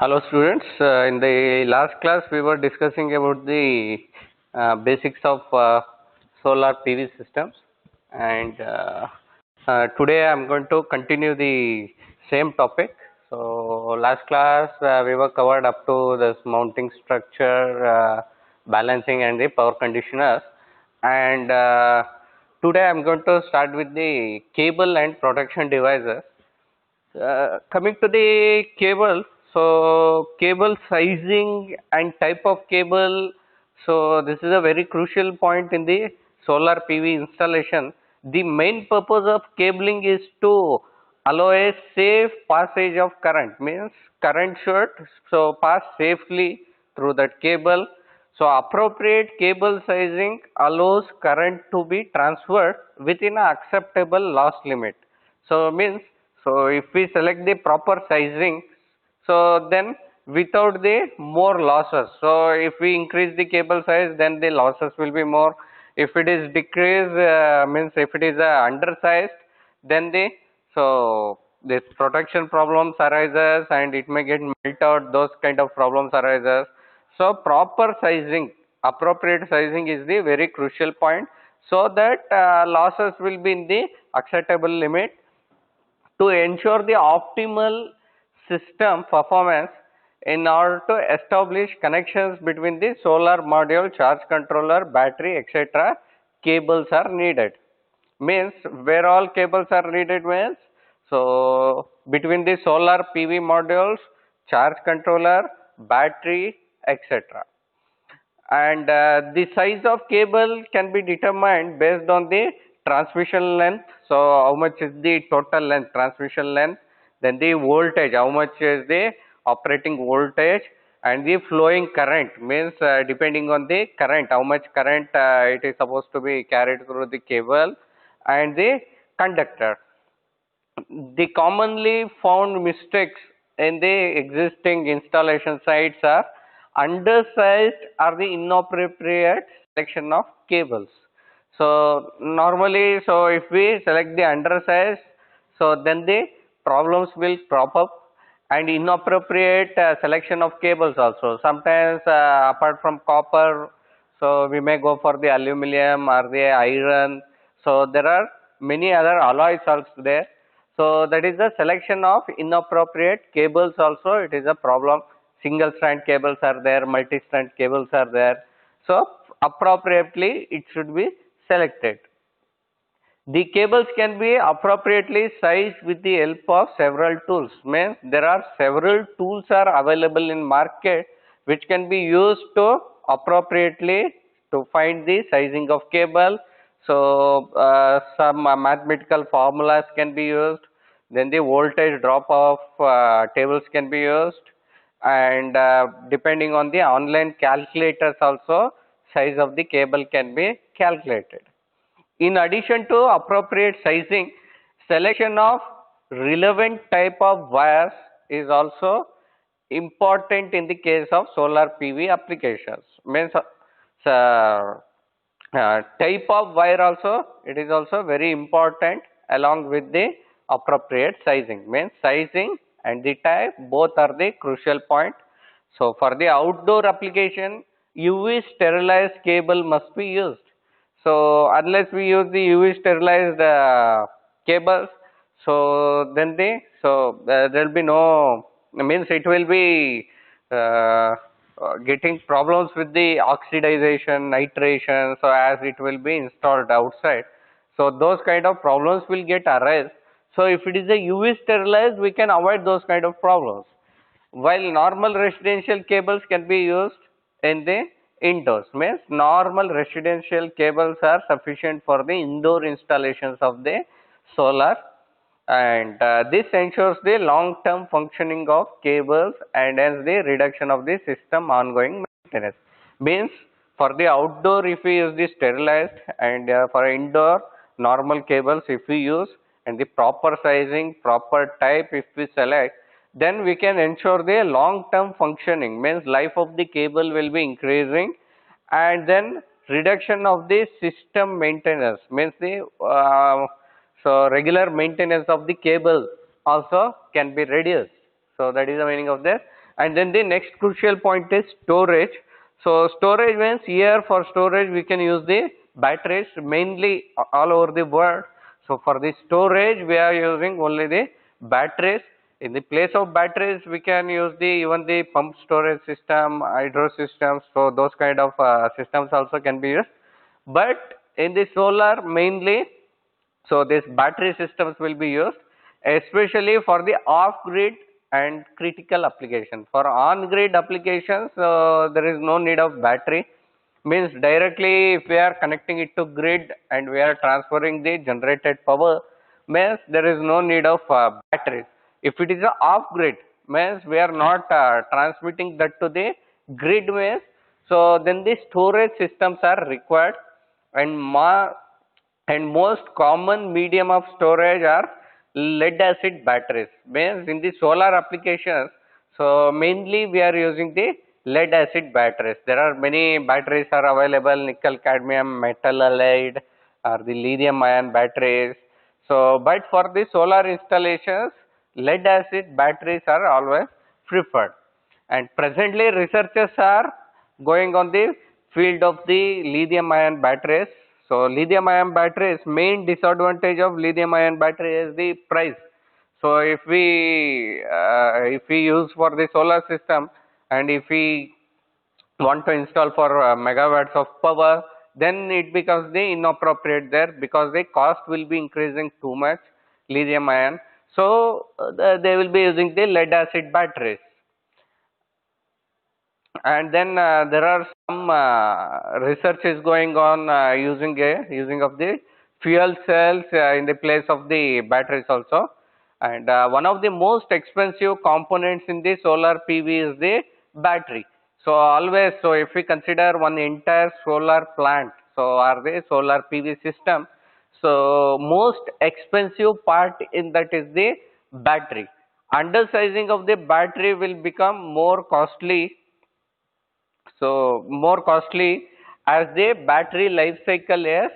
Hello students, in the last class we were discussing about the basics of solar PV systems, and today I am going to continue the same topic. So last class we were covered up to this mounting structure, balancing and the power conditioners, and today I am going to start with the cable and protection devices. Coming to the cable, so cable sizing and type of cable, so this is a very crucial point in the solar PV installation. The main purpose of cabling is to allow a safe passage of current, means current should so pass safely through that cable. So appropriate cable sizing allows current to be transferred within an acceptable loss limit. So means, so if we select the proper sizing, so then without the more losses. So if we increase the cable size, then the losses will be more. If it is decreased, means if it is undersized, then the so this protection problems arises and it may get melt out. Those kind of problems arises. So proper sizing, appropriate sizing is the very crucial point, so that losses will be in the acceptable limit to ensure the optimal system performance. In order to establish connections between the solar module, charge controller, battery, etc., cables are needed. Means where all cables are needed means, so between the solar PV modules, charge controller, battery, etc. And the size of cable can be determined based on the transmission length. So how much is the total length, transmission length, then the voltage, how much is the operating voltage, and the flowing current, means depending on the current, how much current it is supposed to be carried through the cable, and the conductor. The commonly found mistakes in the existing installation sites are undersized or the inappropriate selection of cables. So normally, so if we select the undersized, so then the problems will crop up, and inappropriate selection of cables also. Sometimes apart from copper, so we may go for the aluminum or the iron. So there are many other alloys also there. So that is the selection of inappropriate cables also, it is a problem. Single strand cables are there, multi strand cables are there. So appropriately it should be selected. The cables can be appropriately sized with the help of several tools. Means there are several tools are available in market which can be used to appropriately to find the sizing of cable. So some mathematical formulas can be used. Then the voltage drop off tables can be used, and depending on the online calculators also, size of the cable can be calculated. In addition to appropriate sizing, selection of relevant type of wires is also important in the case of solar PV applications. Means type of wire also, it is also very important along with the appropriate sizing. Means sizing and the type both are the crucial point. So for the outdoor application, UV sterilized cable must be used. So unless we use the UV sterilized cables, so then there will be no, means it will be getting problems with the oxidization, nitration. So as it will be installed outside, so those kind of problems will get arise. So if it is a UV sterilized, we can avoid those kind of problems. While normal residential cables can be used in the indoors, means normal residential cables are sufficient for the indoor installations of the solar, and this ensures the long term functioning of cables and hence the reduction of the system ongoing maintenance. Means for the outdoor if we use the sterilized, and for indoor normal cables if we use, and the proper sizing, proper type if we select, then we can ensure the long term functioning, means life of the cable will be increasing, and then reduction of the system maintenance, means the so regular maintenance of the cable also can be reduced. So that is the meaning of this. And then the next crucial point is storage. So storage means here for storage we can use the batteries mainly all over the world. So for the storage we are using only the batteries. In the place of batteries we can use the even the pump storage system, hydro systems. So those kind of systems also can be used. But in the solar mainly, so these battery systems will be used especially for the off-grid and critical application. For on-grid applications, there is no need of battery. Means directly if we are connecting it to grid and we are transferring the generated power, means there is no need of batteries. If it is a off-grid, means we are not transmitting that to the grid means, so then the storage systems are required, and most common medium of storage are lead acid batteries. Means in the solar applications, so mainly we are using the lead acid batteries. There are many batteries are available, nickel cadmium metal halide or the lithium ion batteries. So but for the solar installations, lead acid batteries are always preferred. And presently researchers are going on the field of the lithium ion batteries. So lithium ion batteries, main disadvantage of lithium ion battery is the price. So if we use for the solar system and if we want to install for megawatts of power, then it becomes the inappropriate there because the cost will be increasing too much, lithium ion. So they will be using the lead acid batteries. And then there are some research is going on using of the fuel cells in the place of the batteries also. And one of the most expensive components in the solar PV is the battery. So always, so if we consider one entire solar plant, so or the solar PV system, so most expensive part in that is the battery. Undersizing of the battery will become more costly, so more costly as the battery life cycle is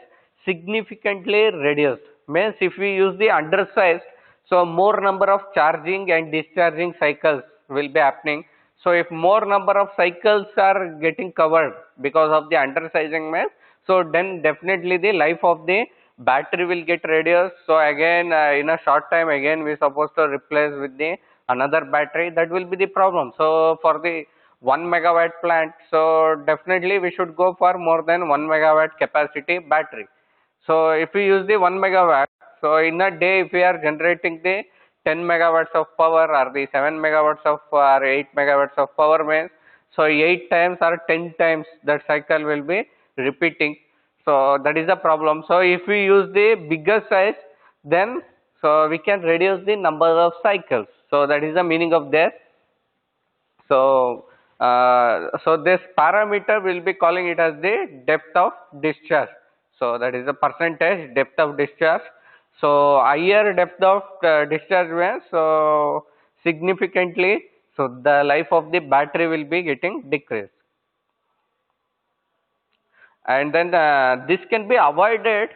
significantly reduced. Means if we use the undersized, so more number of charging and discharging cycles will be happening. So if more number of cycles are getting covered because of the undersizing means, so then definitely the life of the battery will get reduced. So again in a short time again we supposed to replace with the another battery, that will be the problem. So for the 1 megawatt plant, so definitely we should go for more than 1 megawatt capacity battery. So if we use the 1 megawatt, so in a day if we are generating the 10 megawatts of power or the 7 megawatts of or 8 megawatts of power means, so 8 times or 10 times that cycle will be repeating. So that is the problem. So if we use the bigger size, then so we can reduce the number of cycles. So that is the meaning of this. So so this parameter will be calling it as the depth of discharge. So that is the percentage depth of discharge. So higher depth of discharge means, so significantly, so the life of the battery will be getting decreased. And then this can be avoided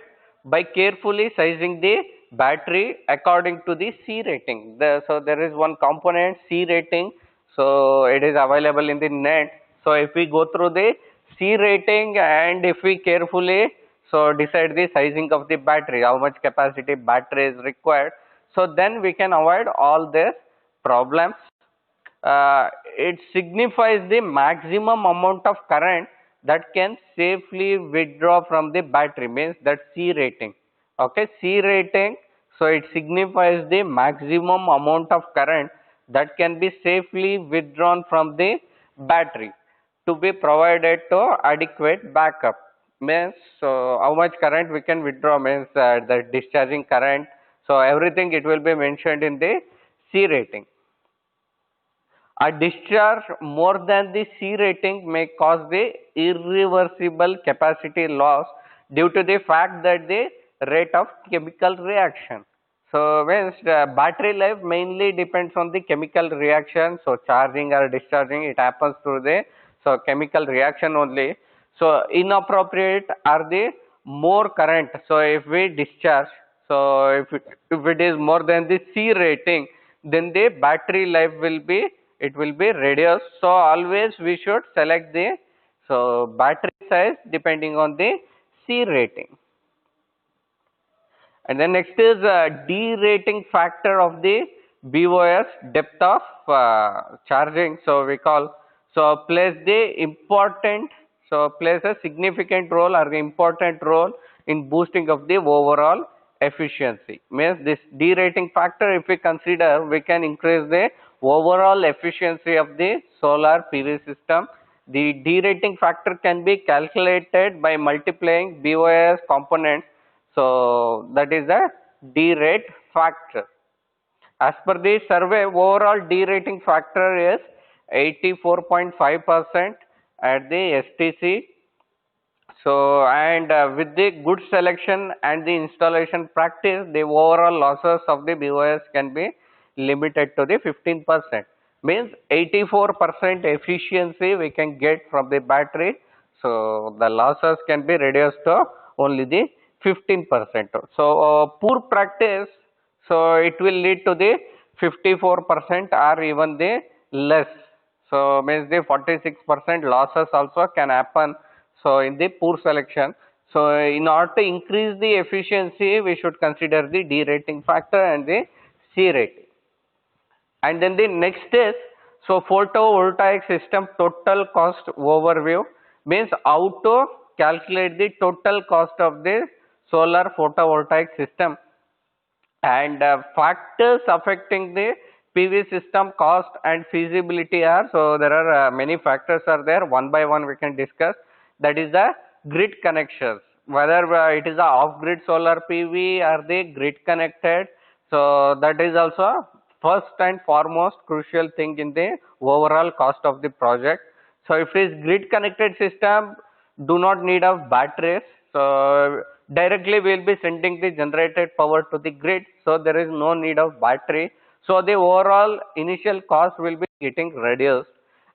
by carefully sizing the battery according to the C rating. So there is one component C rating, so it is available in the net. So if we go through the C rating and if we carefully so decide the sizing of the battery, how much capacity battery is required, so then we can avoid all these problems. It signifies the maximum amount of current that can safely withdraw from the battery, means that C rating. Okay, C rating, so it signifies the maximum amount of current that can be safely withdrawn from the battery to be provided to adequate backup. Means so how much current we can withdraw, means the discharging current, so everything it will be mentioned in the C rating. A discharge more than the C rating may cause the irreversible capacity loss due to the fact that the rate of chemical reaction. So means battery life mainly depends on the chemical reaction. So charging or discharging, it happens through the so chemical reaction only. So inappropriate are the more current. So if we discharge, so if it is more than the C rating, then the battery life will be it will be reduced. So always we should select the battery size depending on the C rating. And then next is derating factor of the BOS, depth of charging. So we call, plays a significant role or the important role in boosting of the overall efficiency. Means this derating factor, if we consider, we can increase the overall efficiency of the solar PV system. The derating factor can be calculated by multiplying BOS components. So that is the derate factor. As per the survey, overall derating factor is 84.5% at the STC. So, and with the good selection and the installation practice, the overall losses of the BOS can be limited to the 15%. Means 84% efficiency we can get from the battery. So the losses can be reduced to only the 15%. So poor practice, so it will lead to the 54% or even the less. So means the 46% losses also can happen. So in the poor selection, so in order to increase the efficiency, we should consider the derating factor and the C rating. And then the next is, photovoltaic system total cost overview, means how to calculate the total cost of the solar photovoltaic system, and factors affecting the PV system cost and feasibility are, so there are many factors are there, one by one we can discuss. That is the grid connections, whether it is a off grid solar PV or the grid connected. So that is also first and foremost crucial thing in the overall cost of the project. So if it is grid connected system, do not need of batteries. So directly we will be sending the generated power to the grid. So there is no need of battery. So the overall initial cost will be getting reduced.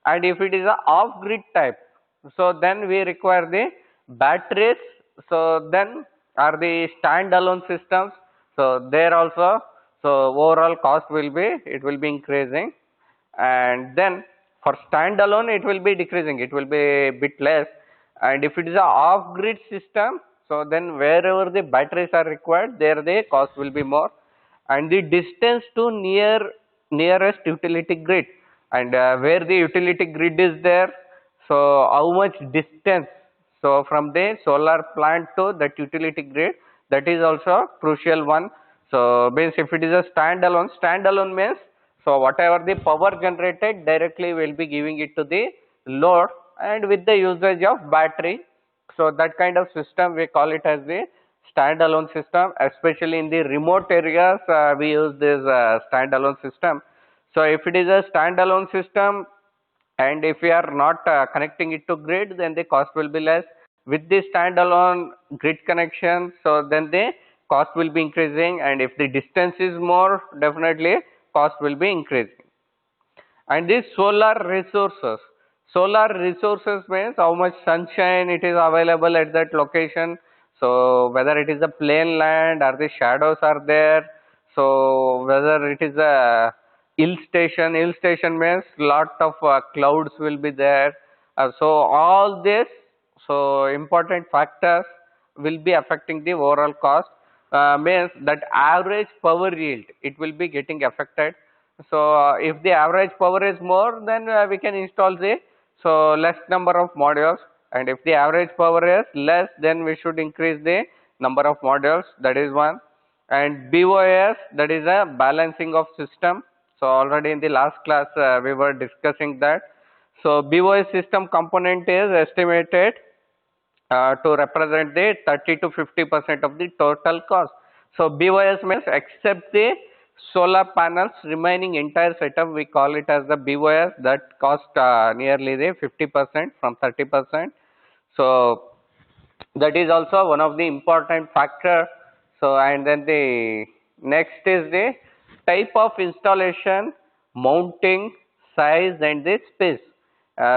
And if it is a off grid type, so then we require the batteries. So then are the standalone systems. So there also, so overall cost will be, it will be increasing. And then for standalone it will be decreasing, it will be a bit less. And if it is a off grid system, so then wherever the batteries are required, there the cost will be more. And the distance to nearest utility grid, and where the utility grid is there, so how much distance, so from the solar plant to that utility grid, that is also crucial one. So means if it is a standalone means, so whatever the power generated, directly we will be giving it to the load, and with the usage of battery. So that kind of system we call it as the standalone system. Especially in the remote areas, we use this standalone system. So if it is a standalone system, and if we are not connecting it to grid, then the cost will be less. With the standalone grid connection, so then the cost will be increasing, and if the distance is more, definitely cost will be increasing. And these solar resources means how much sunshine it is available at that location. So whether it is a plain land or the shadows are there, so whether it is a hill station means lot of clouds will be there. So all this, so important factors will be affecting the overall cost. Means that average power yield, it will be getting affected. So if the average power is more, then we can install the less number of modules, and if the average power is less, then we should increase the number of modules. That is one. And BOS, that is a balancing of system. So already in the last class we were discussing that. So BOS system component is estimated to represent the 30 to 50% of the total cost. So BOS means except the solar panels, remaining entire setup, we call it as the BOS, that cost nearly the 50% from 30%. So that is also one of the important factor. So and then the next is the type of installation, mounting, size and the space.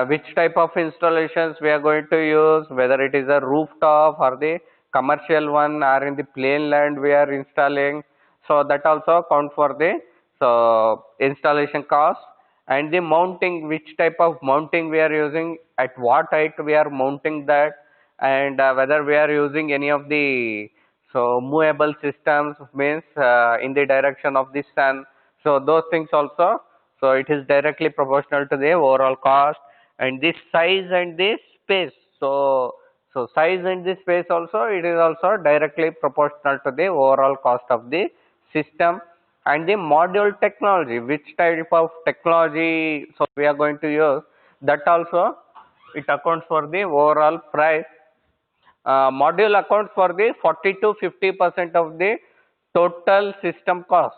Which type of installations we are going to use, whether it is a rooftop or the commercial one, or in the plain land we are installing. So that also count for the installation cost. and the mounting, which type of mounting we are using, at what height we are mounting that, and whether we are using any of the movable systems, means in the direction of the sun. So those things also, so it is directly proportional to the overall cost. And this size and this space, size and this space also, it is also directly proportional to the overall cost of the system. And the module technology, which type of technology so we are going to use, that also it accounts for the overall price. Module accounts for the 40 to 50% of the total system cost.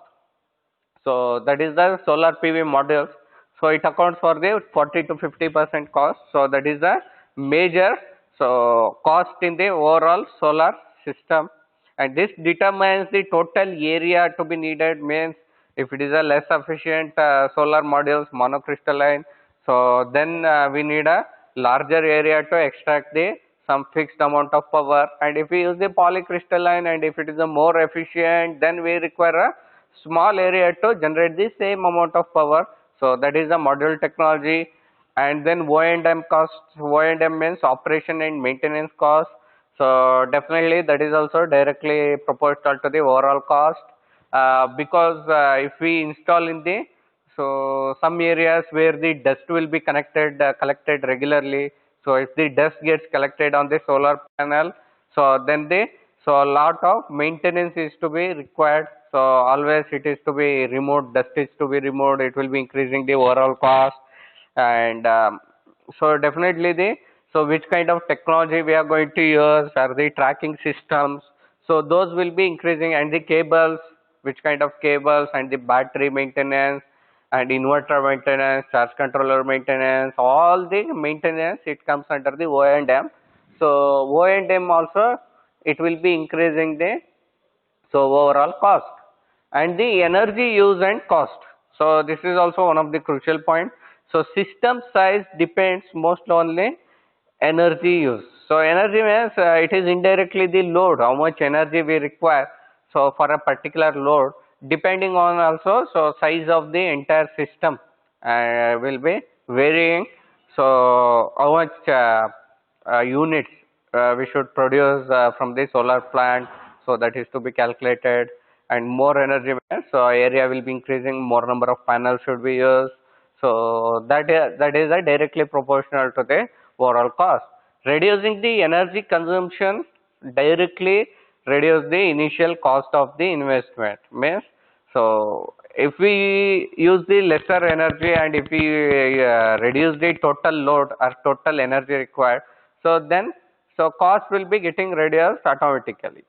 So that is the solar PV modules. So it accounts for the 40 to 50% cost. So that is the major cost in the overall solar system, and this determines the total area to be needed. Means if it is a less efficient solar modules monocrystalline, so then we need a larger area to extract the some fixed amount of power. And if we use the polycrystalline, and if it is a more efficient, then we require a small area to generate the same amount of power. So that is the module technology. And then O&M cost, O&M means operation and maintenance cost. So definitely that is also directly proportional to the overall cost, because if we install in the some areas where the dust will be collected regularly. So if the dust gets collected on the solar panel, so then a lot of maintenance is to be required. So always it is to be removed, dust is to be removed, it will be increasing the overall cost. And so definitely which kind of technology we are going to use, are the tracking systems, so those will be increasing. And the cables, which kind of cables, and the battery maintenance, and inverter maintenance, charge controller maintenance, all the maintenance, it comes under the O&M. So O&M also, it will be increasing the overall cost. And the energy use and cost, so this is also one of the crucial point. So system size depends most on the energy use. So energy means it is indirectly the load, how much energy we require so for a particular load, depending on also size of the entire system will be varying. So how much units we should produce from the solar plant, so that is to be calculated. And more energy means so area will be increasing, more number of panels should be used. So that is a directly proportional to the overall cost. Reducing the energy consumption directly reduce the initial cost of the investment. Means so if we use the lesser energy, and if we reduce the total load or total energy required, so then cost will be getting reduced automatically.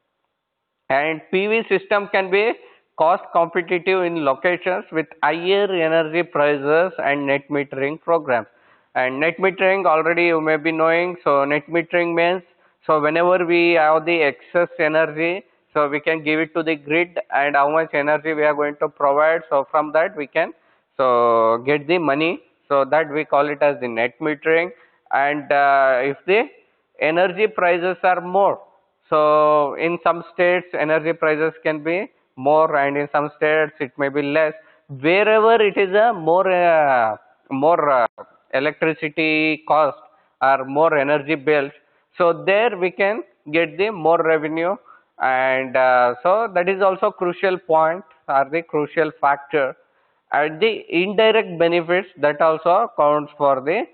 And PV system can be cost competitive in locations with higher energy prices and net metering programs. And net metering, already you may be knowing, so net metering means so whenever we have the excess energy, so we can give it to the grid, and how much energy we are going to provide, so from that we can get the money, so that we call it as the net metering. And if the energy prices are more, so in some states energy prices can be more, and in some states it may be less. Wherever it is a more electricity cost or more energy bills, so there we can get the more revenue. And so that is also crucial point, or the crucial factor. And the indirect benefits, that also counts for the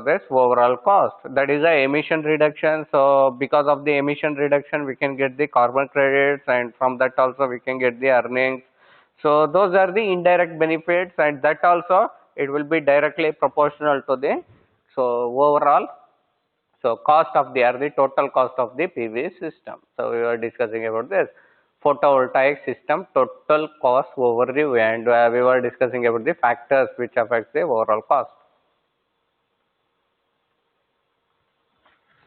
this overall cost, that is a emission reduction. So because of the emission reduction we can get the carbon credits, and from that also we can get the earnings. So those are the indirect benefits, and that also it will be directly proportional to the overall cost of the, or the total cost of the PV system. So we were discussing about this photovoltaic system total cost overview, and we were discussing about the factors which affect the overall cost.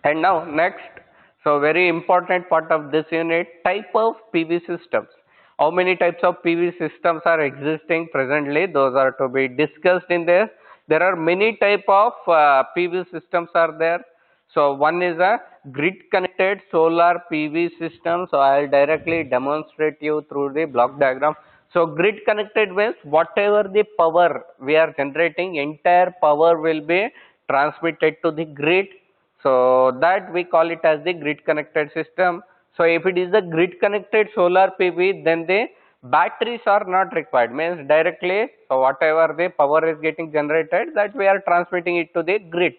And now next, so very important part of this unit, type of PV systems. How many types of PV systems are existing presently? Those are to be discussed in this. There are many type of PV systems are there. So one is a grid connected solar PV system. So I will directly demonstrate you through the block diagram. So grid connected means whatever the power we are generating, entire power will be transmitted to the grid. So that we call it as the grid connected system. So if it is the grid connected solar PV, then the batteries are not required, means directly, so whatever the power is getting generated, that we are transmitting it to the grid.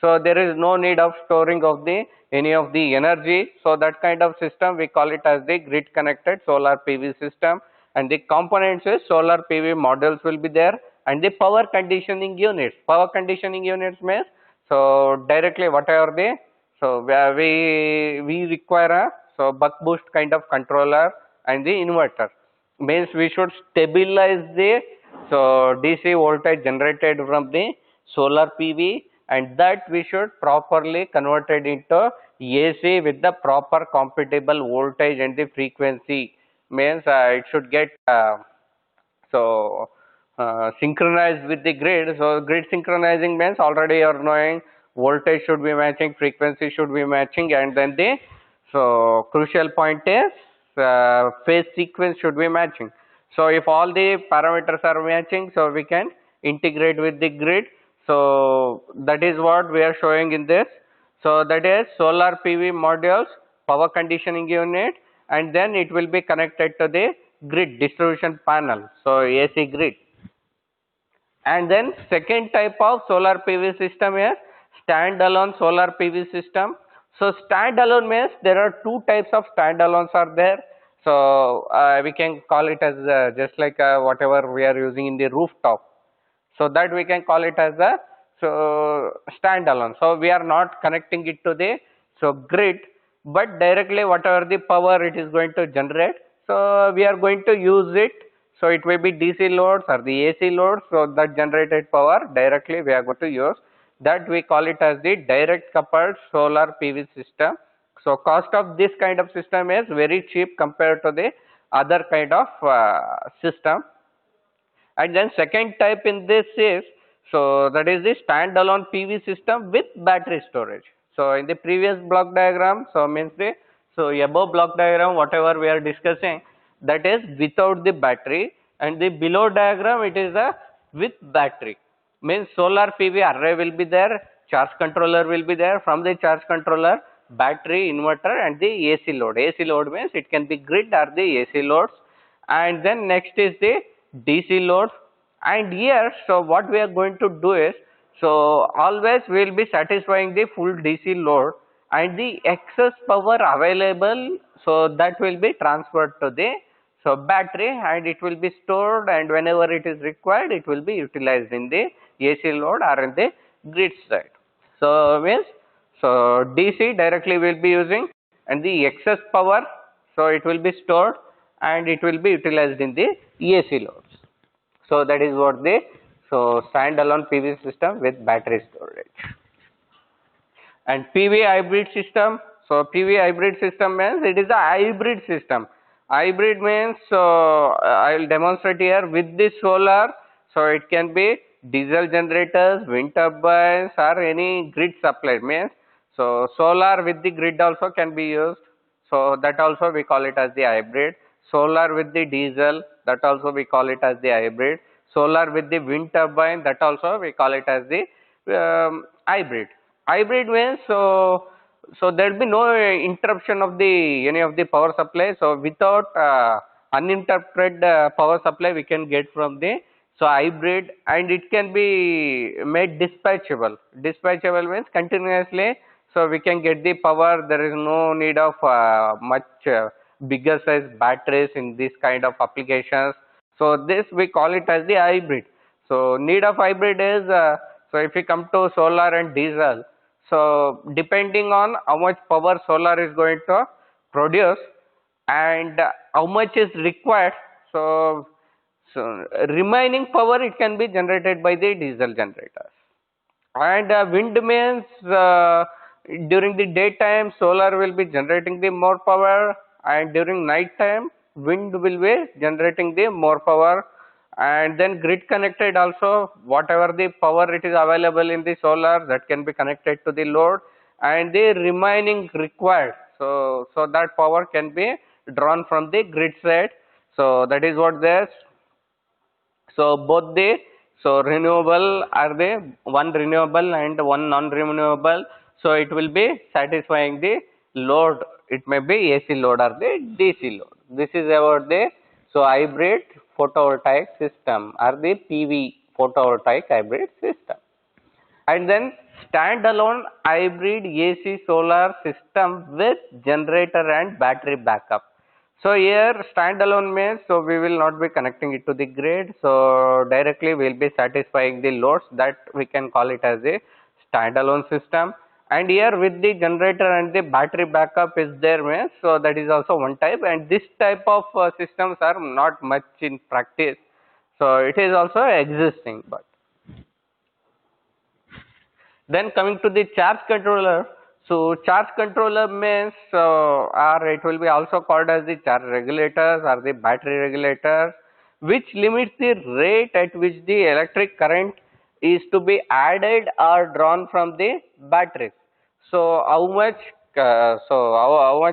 So there is no need of storing of the any of the energy. So that kind of system we call it as the grid connected solar PV system, and the components is solar PV modules will be there, and the power conditioning units. Power conditioning units means, so directly whatever the, so where we require a, so buck boost kind of controller and the inverter, means we should stabilize the, so DC voltage generated from the solar PV, and that we should properly convert it into AC with the proper compatible voltage and the frequency, means it should get so synchronized with the grid. So grid synchronizing means already you are knowing voltage should be matching, frequency should be matching, and then the, so crucial point is phase sequence should be matching. So if all the parameters are matching, so we can integrate with the grid. So that is what we are showing in this. So that is solar PV modules, power conditioning unit, and then it will be connected to the grid distribution panel, so AC grid. And then second type of solar PV system is standalone solar PV system. So standalone means there are two types of standalones are there. So we can call it as just like whatever we are using in the rooftop. So that we can call it as a, so standalone. So we are not connecting it to the, so grid, but directly whatever the power it is going to generate, so we are going to use it. So it may be DC loads or the AC loads, so that generated power directly we are going to use. That we call it as the direct coupled solar PV system. So cost of this kind of system is very cheap compared to the other kind of system. And then second type in this is, so that is the standalone PV system with battery storage. So in the previous block diagram, so means the, so above block diagram whatever we are discussing, that is without the battery, and the below diagram it is a with battery, means solar PV array will be there, charge controller will be there, from the charge controller battery, inverter, and the AC load. AC load means it can be grid or the AC loads. And then next is the DC load. And here, so what we are going to do is, so always we will be satisfying the full DC load, and the excess power available, so that will be transferred to the, so battery, and it will be stored, and whenever it is required it will be utilized in the AC load or in the grid side. So means, so DC directly we will be using, and the excess power, so it will be stored and it will be utilized in the AC loads. So that is what the, so standalone PV system with battery storage. And PV hybrid system, so PV hybrid system means it is a hybrid system. Hybrid means, so I will demonstrate here with this solar, so it can be diesel generators, wind turbines, or any grid supply, means, so solar with the grid also can be used. So that also we call it as the hybrid. Solar with the diesel, that also we call it as the hybrid. Solar with the wind turbine, that also we call it as the hybrid. Hybrid means, so there will be no interruption of the any of the power supply. So without uninterrupted power supply we can get from the, so hybrid, and it can be made dispatchable. Dispatchable means continuously, so we can get the power. There is no need of much bigger size batteries in this kind of applications. So this we call it as the hybrid. So need of hybrid is, so if we come to solar and diesel, so depending on how much power solar is going to produce and how much is required, so remaining power it can be generated by the diesel generators. And wind means, during the daytime solar will be generating the more power, and during night time wind will be generating the more power. And then grid connected also, whatever the power it is available in the solar, that can be connected to the load, and the remaining required, so that power can be drawn from the grid side. So that is what this. So both the, so renewable are the one renewable and one non-renewable. So it will be satisfying the load. It may be AC load or the DC load. This is about the, so hybrid photovoltaic system or the PV photovoltaic hybrid system. And then standalone hybrid AC solar system with generator and battery backup. So here standalone means, so we will not be connecting it to the grid, so directly we will be satisfying the loads, that we can call it as a standalone system. And here with the generator and the battery backup is there means, so that is also one type, and this type of systems are not much in practice, so it is also existing. But then coming to the charge controller, so charge controller means, or it will be also called as the charge regulators or the battery regulators, which limits the rate at which the electric current is to be added or drawn from the batteries. So how much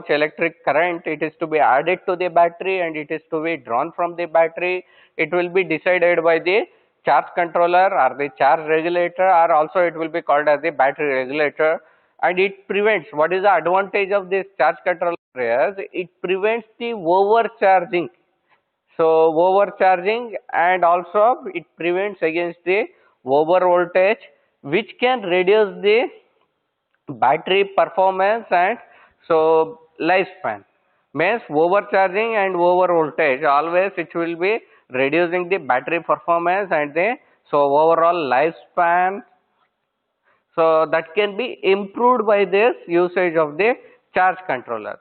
electric current it is to be added to the battery and it is to be drawn from the battery, it will be decided by the charge controller or the charge regulator, or also it will be called as the battery regulator. And it prevents, what is the advantage of this charge controller is, it prevents the overcharging. So overcharging, and also it prevents against the over voltage, which can reduce the battery performance and so lifespan. Means overcharging and over voltage, always it will be reducing the battery performance and the, so overall lifespan, so that can be improved by this usage of the charge controllers.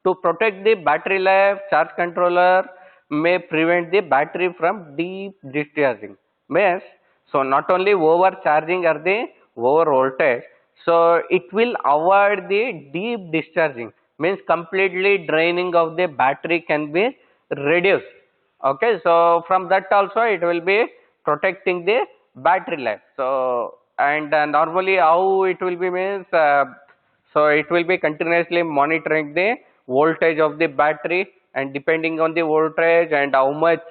To protect the battery life, charge controller may prevent the battery from deep discharging. Means, so not only overcharging or the over voltage, so it will avoid the deep discharging. Means completely draining of the battery can be reduced. Okay, so from that also it will be protecting the battery life. So and normally how it will be means, so it will be continuously monitoring the voltage of the battery, and depending on the voltage and how much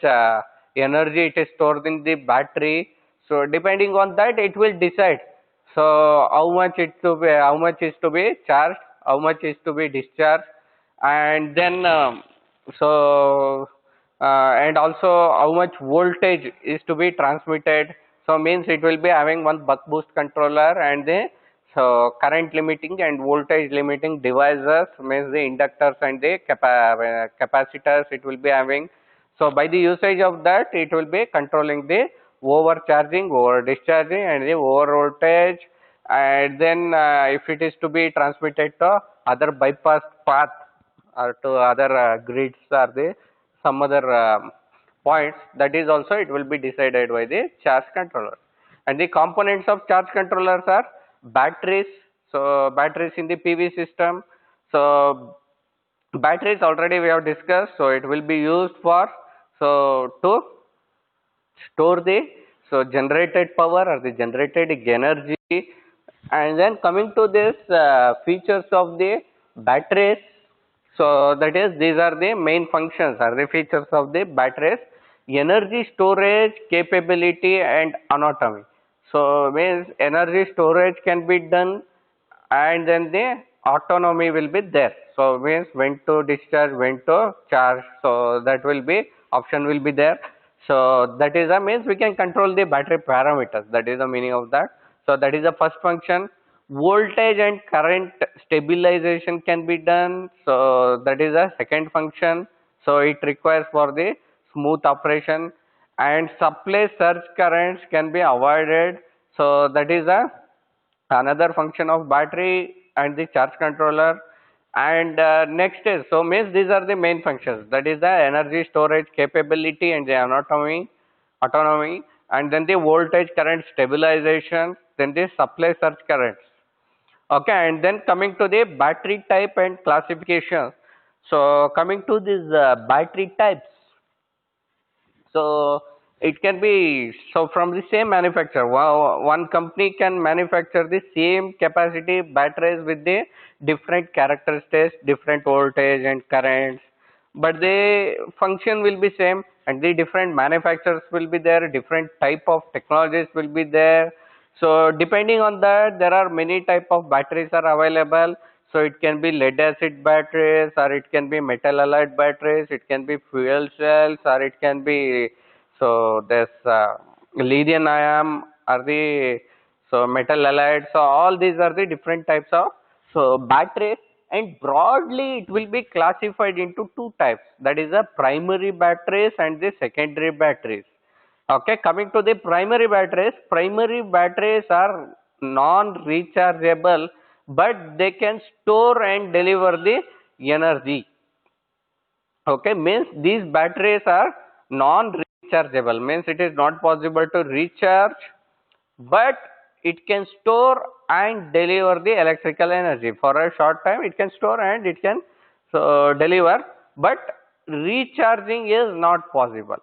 energy it is stored in the battery, so depending on that it will decide, so how much how much is to be charged, how much is to be discharged. And then so and also how much voltage is to be transmitted. So means it will be having one buck boost controller and the, so current limiting and voltage limiting devices, means the inductors and the capacitors it will be having. So by the usage of that it will be controlling the overcharging, over discharging and the over voltage. And then if it is to be transmitted to other bypass path or to other grids or the some other points, that is also it will be decided by the charge controller. And the components of charge controllers are batteries. So batteries in the PV system, so batteries already we have discussed, so it will be used for, so to store the, so generated power or the generated energy. And then coming to this features of the batteries, so that is, these are the main functions or the features of the batteries: energy storage capability and anatomy. So means energy storage can be done, and then the autonomy will be there. So means when to discharge, when to charge, so that will be option will be there. So that is a means we can control the battery parameters, that is the meaning of that. So that is the first function. Voltage and current stabilization can be done, so that is a second function. So it requires for the smooth operation. And supply surge currents can be avoided, so that is a another function of battery and the charge controller. And next is, so means these are the main functions, that is the energy storage capability and the autonomy, and then the voltage current stabilization, then the supply surge currents. Okay, and then coming to the battery type and classification. So coming to these battery types, so it can be, so from the same manufacturer, one company can manufacture the same capacity batteries with the different characteristics, different voltage and currents. but the function will be same, and the different manufacturers will be there, different type of technologies will be there. So depending on that, there are many type of batteries are available. So it can be lead acid batteries, or it can be metal halide batteries, it can be fuel cells, or it can be, so this lithium-ion are the, so metal halide. So all these are the different types of, so batteries, and broadly it will be classified into two types, that is the primary batteries and the secondary batteries. Okay, coming to the primary batteries are non-rechargeable, but they can store and deliver the energy. Okay, means these batteries are non-rechargeable, means it is not possible to recharge, but it can store and deliver the electrical energy for a short time. It can store and it can, so deliver, but recharging is not possible.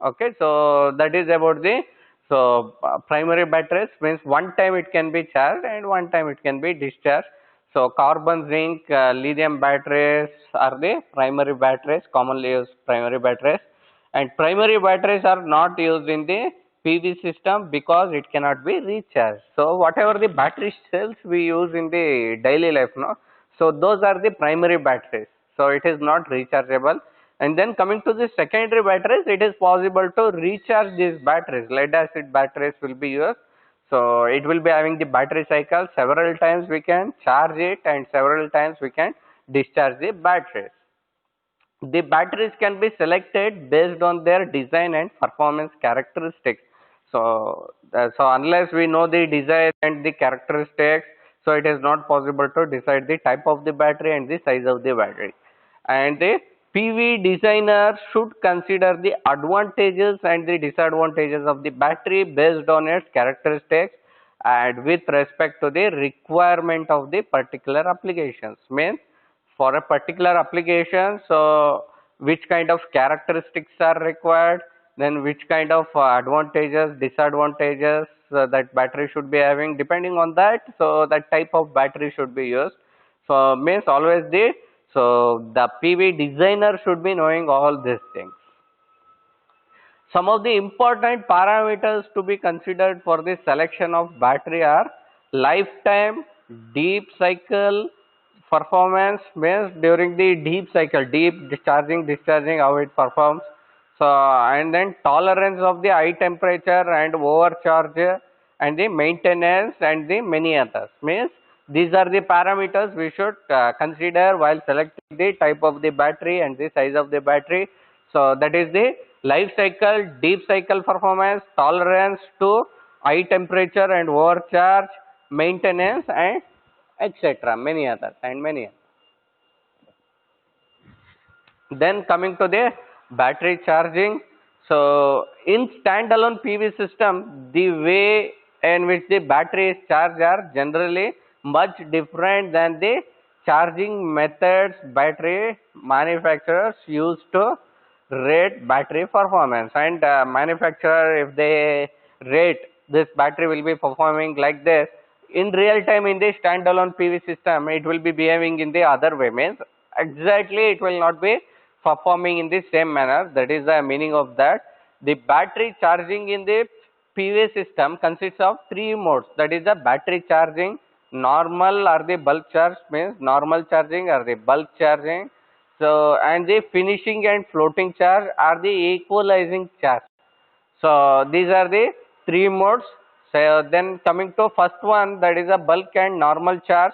Okay, so that is about the, so primary batteries, means one time it can be charged and one time it can be discharged. So carbon zinc lithium batteries are the primary batteries, commonly used primary batteries, and primary batteries are not used in the PV system because it cannot be recharged. So whatever the battery cells we use in the daily life, no, so those are the primary batteries, so it is not rechargeable. And then coming to the secondary batteries, it is possible to recharge these batteries. Lead acid batteries will be used. So it will be having the battery cycle. Several times we can charge it and several times we can discharge the batteries. The batteries can be selected based on their design and performance characteristics. So unless we know the design and the characteristics, so it is not possible to decide the type of the battery and the size of the battery. And the PV designer should consider the advantages and the disadvantages of the battery based on its characteristics and with respect to the requirement of the particular applications. Means for a particular application, so which kind of characteristics are required, then which kind of advantages, disadvantages that battery should be having, depending on that, so that type of battery should be used. So means always the, so the PV designer should be knowing all these things. Some of the important parameters to be considered for the selection of battery are lifetime, deep cycle, performance, means during the deep cycle, deep discharging, how it performs. So, and then tolerance of the high temperature and overcharge and the maintenance and the many others. Means these are the parameters we should consider while selecting the type of the battery and the size of the battery. So that is the life cycle, deep cycle performance, tolerance to high temperature and overcharge, maintenance, and etc. Many others and many others. Then coming to the battery charging. So in standalone PV system, the way in which the battery is charged are generally much different than the charging methods battery manufacturers use to rate battery performance. And manufacturer, if they rate this battery will be performing like this, in real time in the standalone PV system it will be behaving in the other way, means exactly it will not be performing in the same manner. That is the meaning of that. The battery charging in the PV system consists of three modes, that is the battery charging, normal or the bulk charge, means normal charging or the bulk charging. So and the finishing and floating charge are the equalizing charge. So these are the three modes. So then coming to first one, that is a bulk and normal charge.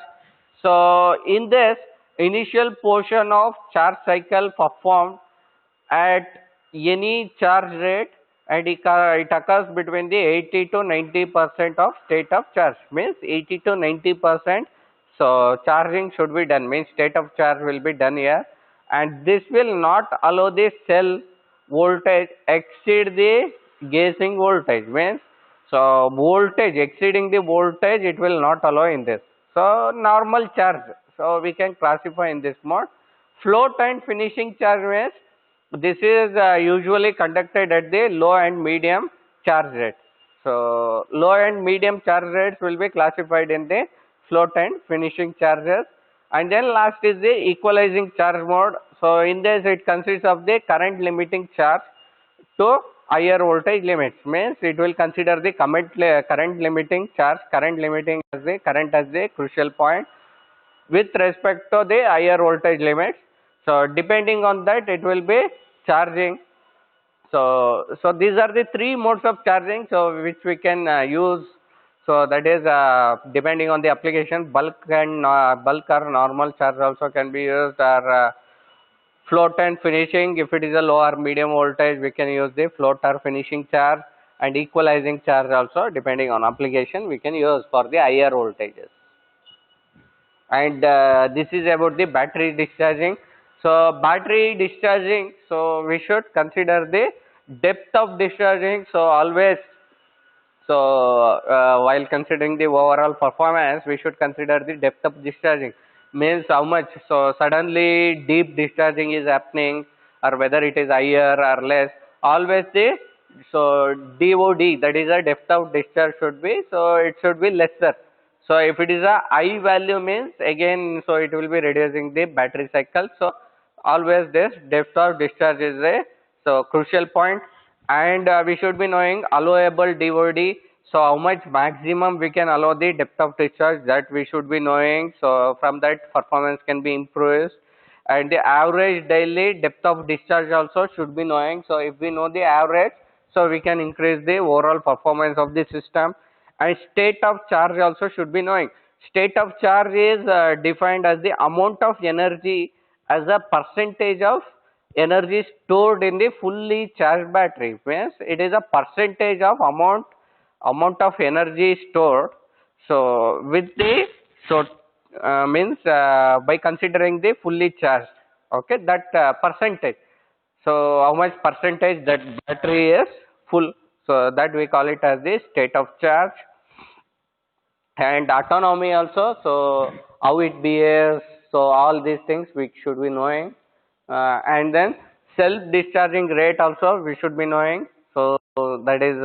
So in this initial portion of charge cycle performed at any charge rate, and it occurs between the 80 to 90% of state of charge, means 80 to 90%. So charging should be done, means state of charge will be done here, and this will not allow the cell voltage exceed the gauging voltage, means so voltage exceeding the voltage it will not allow in this. So normal charge, so we can classify in this mode. Float and finishing charge means this is usually conducted at the low and medium charge rate. So low and medium charge rates will be classified in the float and finishing charges. And then last is the equalizing charge mode. So in this it consists of the current limiting charge to higher voltage limits, means it will consider the current limiting charge, current limiting as the current as the crucial point with respect to the higher voltage limits. So depending on that it will be charging. So these are the three modes of charging, so which we can use. So that is depending on the application, bulk or normal charge also can be used, or float and finishing. If it is a low or medium voltage, we can use the float or finishing charge, and equalizing charge also depending on application we can use for the higher voltages. And this is about the battery discharging. So battery discharging, so we should consider the depth of discharging. So always, so while considering the overall performance, we should consider the depth of discharging, means how much. So suddenly deep discharging is happening, or whether it is higher or less. Always the, so DOD, that is a depth of discharge, should be, so it should be lesser. So if it is a high value, means again, so it will be reducing the battery cycle. So always this depth of discharge is a so crucial point. And we should be knowing allowable DOD. So how much maximum we can allow the depth of discharge, that we should be knowing. So from that performance can be improved. And the average daily depth of discharge also should be knowing. So if we know the average, so we can increase the overall performance of the system. And state of charge also should be knowing. State of charge is defined as the amount of energy as a percentage of energy stored in the fully charged battery, means it is a percentage of amount of energy stored. So with the, so means by considering the fully charged, okay, that percentage. So how much percentage that battery is full, so that we call it as the state of charge. And autonomy also, so how it behaves, so all these things we should be knowing. And then self discharging rate also we should be knowing. So that is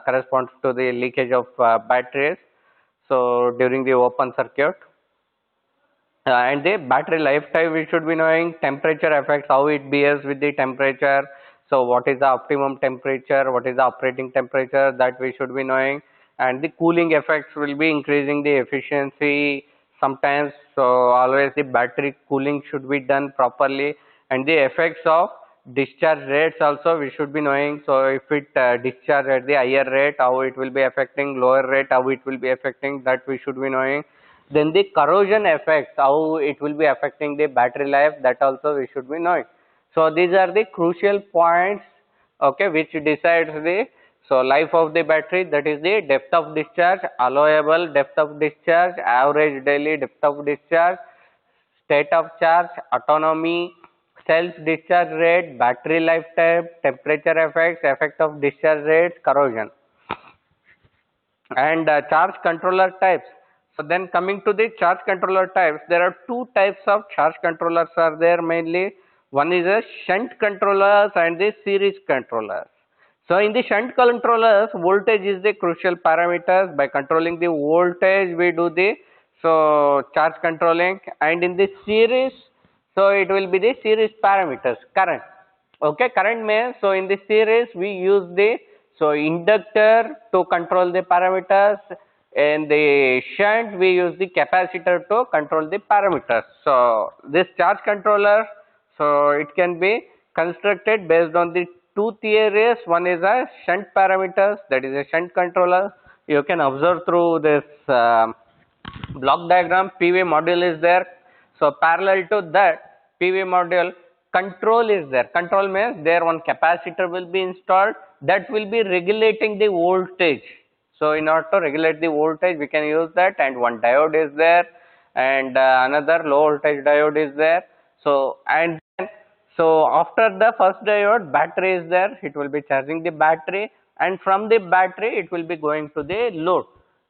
corresponds to the leakage of batteries, so during the open circuit. And the battery lifetime we should be knowing. Temperature affects how it behaves with the temperature. So what is the optimum temperature, what is the operating temperature, that we should be knowing. And the cooling effects will be increasing the efficiency sometimes. So always the battery cooling should be done properly. And the effects of discharge rates also we should be knowing. So if it discharge at the higher rate, how it will be affecting, lower rate, how it will be affecting, that we should be knowing. Then the corrosion effects, how it will be affecting the battery life, that also we should be knowing. So these are the crucial points, okay, which decides the, so life of the battery. That is the depth of discharge, allowable depth of discharge, average daily depth of discharge, state of charge, autonomy, self discharge rate, battery lifetime, temperature effects, effect of discharge rate, corrosion. And charge controller types. So then coming to the charge controller types, there are two types of charge controllers are there mainly. One is a shunt controllers and the series controllers. So in the shunt controllers, voltage is the crucial parameters. By controlling the voltage, we do the, so charge controlling. And in the series, so it will be the series parameters, current. Okay, current means, so in the series we use the, so inductor to control the parameters. In the shunt we use the capacitor to control the parameters. So this charge controller, so it can be constructed based on the two theories. One is a shunt parameters, that is a shunt controller. You can observe through this block diagram, PV module is there. So parallel to that PV module, control is there. Control means there one capacitor will be installed that will be regulating the voltage. So in order to regulate the voltage, we can use that, and one diode is there, and another low voltage diode is there. So and then, so after the first diode, battery is there. It will be charging the battery, and from the battery it will be going to the load.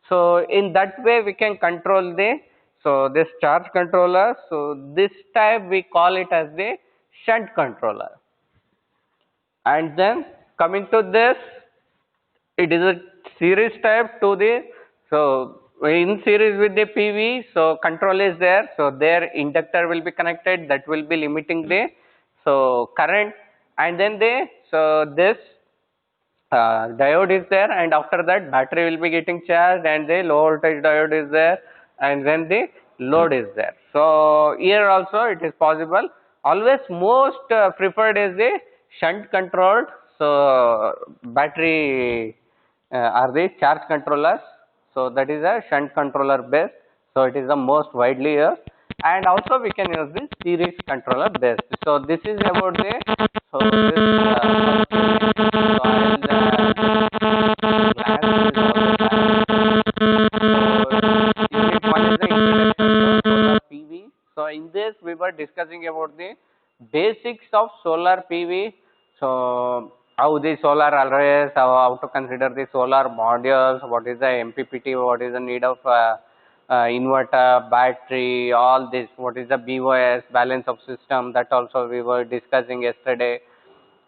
So in that way we can control the, so this charge controller. So this type we call it as the shunt controller. And then coming to this, it is a series type to the, so in series with the PV, so control is there. So their inductor will be connected, that will be limiting the so current, and then this diode is there, and after that battery will be getting charged, and the low voltage diode is there, and then the load is there. So here also it is possible. Always most preferred is the shunt controlled. So battery are the charge controllers. So that is a shunt controller based. So it is the most widely used, and also we can use the series controller based. So this is about the so this so I'll unit one is the introduction to solar PV. So in this we were discussing about the basics of solar PV. So how the solar arrays, how to consider the solar modules, what is the MPPT, what is the need of inverter, battery, all this, what is the BOS, balance of system, that also we were discussing yesterday.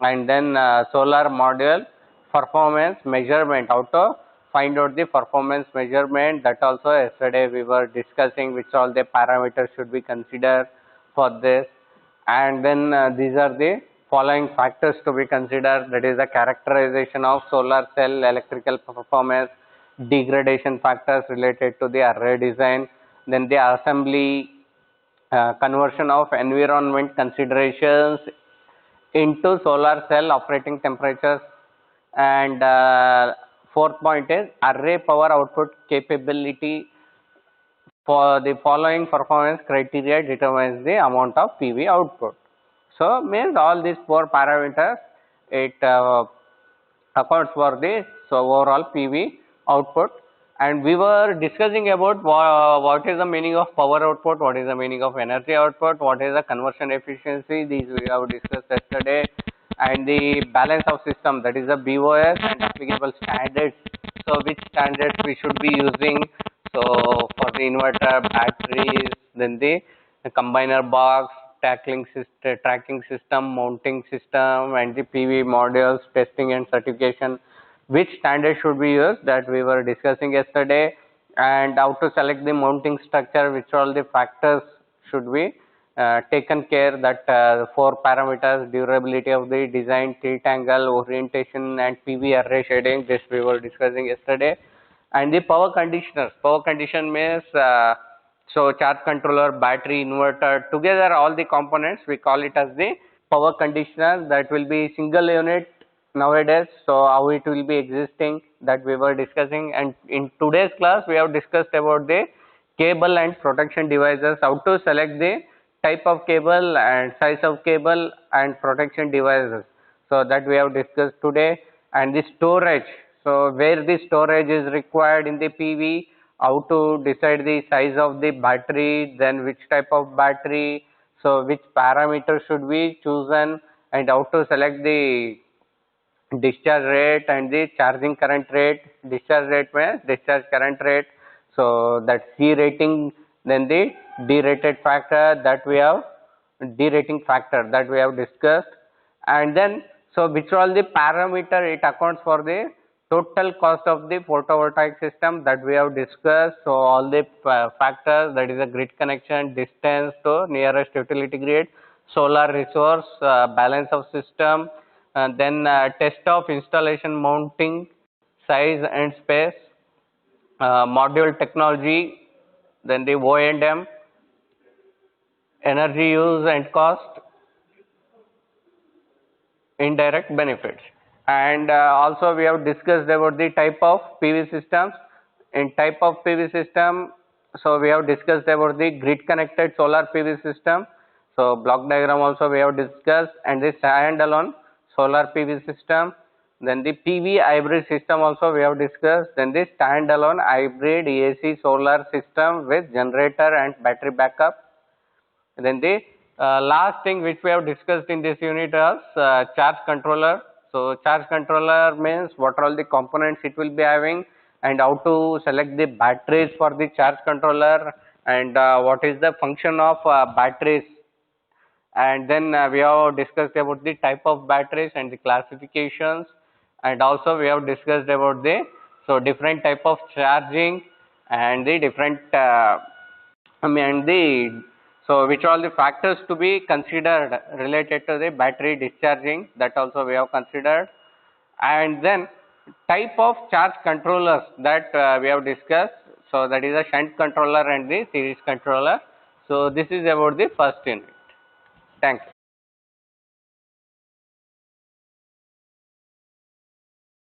And then solar module performance measurement, how to find out the performance measurement, that also yesterday we were discussing which all the parameters should be considered for this. And then these are the following factors to be considered, that is the characterization of solar cell electrical performance, degradation factors related to the array design, then the assembly, conversion of environment considerations into solar cell operating temperatures, and fourth point is array power output capability. For the following performance criteria determines the amount of PV output. So means all these four parameters it accounts for the overall PV output. And we were discussing about what is the meaning of power output, what is the meaning of energy output, what is the conversion efficiency, these we have discussed yesterday, and the balance of system, that is the BOS, and applicable standards. So which standards we should be using, so for the inverter, batteries, then the combiner box, tracking system, mounting system, and the PV modules, testing and certification, which standard should be used, that we were discussing yesterday. And how to select the mounting structure, which all the factors should be taken care, that four parameters, durability of the design, tilt angle, orientation, and PV array shading, this we were discussing yesterday. And the power conditioners, power condition means so charge controller, battery, inverter, together all the components we call it as the power conditioner. That will be single unit nowadays. So how it will be existing, that we were discussing. And in today's class we have discussed about the cable and protection devices, how to select the type of cable and size of cable and protection devices. So that we have discussed today. And the storage, so where the storage is required in the PV, how to decide the size of the battery, then which type of battery, so which parameter should be chosen, and how to select the discharge rate and the charging current rate. Discharge rate means discharge current rate, so that C rating, then the derated factor, that we have derating factor, that we have discussed. And then so which all the parameter it accounts for the total cost of the photovoltaic system, that we have discussed. So all the factors, that is a grid connection, distance to nearest utility grid, solar resource, balance of system, then test of installation, mounting, size and space, module technology, then the O&M, energy use and cost, indirect benefits. And also we have discussed about the type of PV systems. In type of PV system, so we have discussed about the grid connected solar PV system. So block diagram also we have discussed, and the standalone solar PV system. Then the PV hybrid system also we have discussed. Then the standalone hybrid AC solar system with generator and battery backup. Then the last thing which we have discussed in this unit is charge controller. So charge controller means what are all the components it will be having, and how to select the batteries for the charge controller, and what is the function of batteries. And then we have discussed about the type of batteries and the classifications, and also we have discussed about the different type of charging, and the different the So which are all the factors to be considered related to the battery discharging, that also we have considered. And then type of charge controllers that we have discussed. So that is a shunt controller and the series controller. So this is about the first unit. Thanks.